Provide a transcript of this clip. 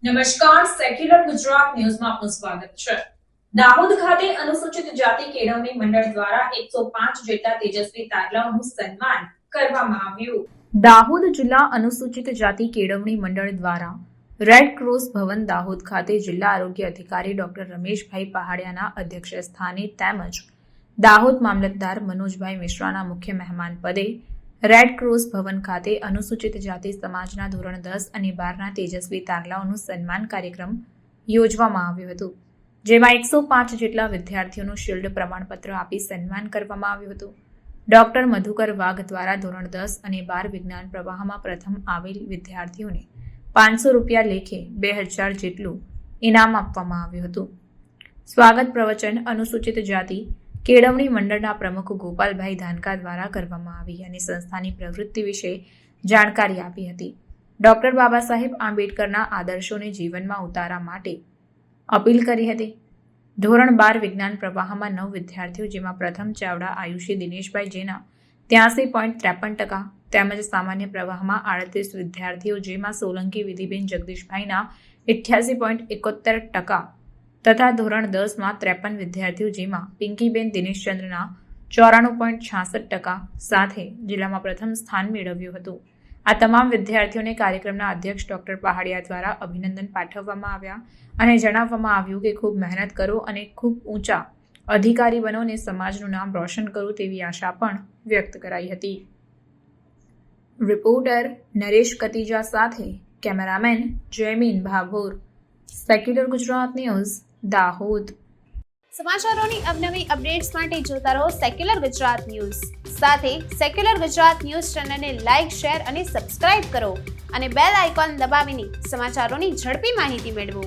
નમસ્કાર, સેક્યુલર ગુજરાત ન્યૂઝમાં આપનું સ્વાગત છે. દાહોદ ખાતે અનુસૂચિત જાતિ કેળવણી મંડળ દ્વારા 105 જેટલા તેજસ્વી તારલાઓનું સન્માન કરવામાં આવ્યું. દાહોદ જિલ્લા અનુસૂચિત જાતિ કેળવણી મંડળ દ્વારા રેડ ક્રોસ ભવન દાહોદ ખાતે જિલ્લા આરોગ્ય અધિકારી ડોક્ટર રમેશભાઈ પહાડિયાના અધ્યક્ષ સ્થાને તેમજ દાહોદ મામલતદાર મનોજભાઈ મિશ્રાના મુખ્ય મહેમાન પદે રેડ ક્રોસ ભવન ખાતે અનુસૂચિત જાતિ સમાજના ધોરણ 10 અને 12ના તેજસ્વી તારલાઓનું સન્માન કાર્યક્રમ યોજવામાં આવ્યો હતો, જેમાં 105 જેટલા વિદ્યાર્થીઓનું શિલ્ડ પ્રમાણપત્ર આપી સન્માન કરવામાં આવ્યું હતું. ડોક્ટર મધુકર વાઘ દ્વારા ધોરણ 10 અને 12 વિજ્ઞાન પ્રવાહમાં પ્રથમ આવેલ વિદ્યાર્થીઓને 500 રૂપિયા લેખે 2000 જેટલું ઇનામ આપવામાં આવ્યું હતું. સ્વાગત પ્રવચન અનુસૂચિત જાતિ કેળવણી મંડળના પ્રમુખ ગોપાલભાઈ ધાનકા દ્વારા કરવામાં આવી અને સંસ્થાની પ્રવૃત્તિ વિશે જાણકારી આપી હતી. ડોક્ટર બાબા સાહેબ આંબેડકરના આદર્શોને જીવનમાં ઉતારવા માટે અપીલ કરી હતી. ધોરણ 12 વિજ્ઞાન પ્રવાહમાં 9 વિદ્યાર્થીઓ, જેમાં પ્રથમ ચાવડા આયુષી દિનેશભાઈ જેના 83.53%, તેમજ સામાન્ય પ્રવાહમાં 38 વિદ્યાર્થીઓ, જેમાં સોલંકી વિધિબેન જગદીશભાઈના 88.71% તથા ધોરણ 10માં 53 વિદ્યાર્થીઓ, જેમાં પિંકીબેન દિનેશચંદ્રના 94.66% સાથે જિલ્લામાં પ્રથમ સ્થાન મેળવ્યું હતું. આ તમામ વિદ્યાર્થીઓને કાર્યક્રમના અધ્યક્ષ ડોક્ટર પહાડિયા દ્વારા અભિનંદન પાઠવવામાં આવ્યા અને જણાવવામાં આવ્યું કે ખૂબ મહેનત કરો અને ખૂબ ઊંચા અધિકારી બનો અને સમાજનું નામ રોશન કરો તેવી આશા પણ વ્યક્ત કરાઈ હતી. રિપોર્ટર નરેશ કતીજા સાથે cameraman Jaymin Bhabhor, secular Gujarat news, Dahod. સમાચારોની અવનવી અપડેટ્સ માટે જોતા રહો સેક્યુલર ગુજરાત ન્યૂઝ. સાથે સેક્યુલર ગુજરાત ન્યૂઝ ચેનલને લાઇક, શેર અને સબસ્ક્રાઇબ કરો અને બેલ આઇકોન દબાવીને સમાચારોની ઝડપી માહિતી મેળવો.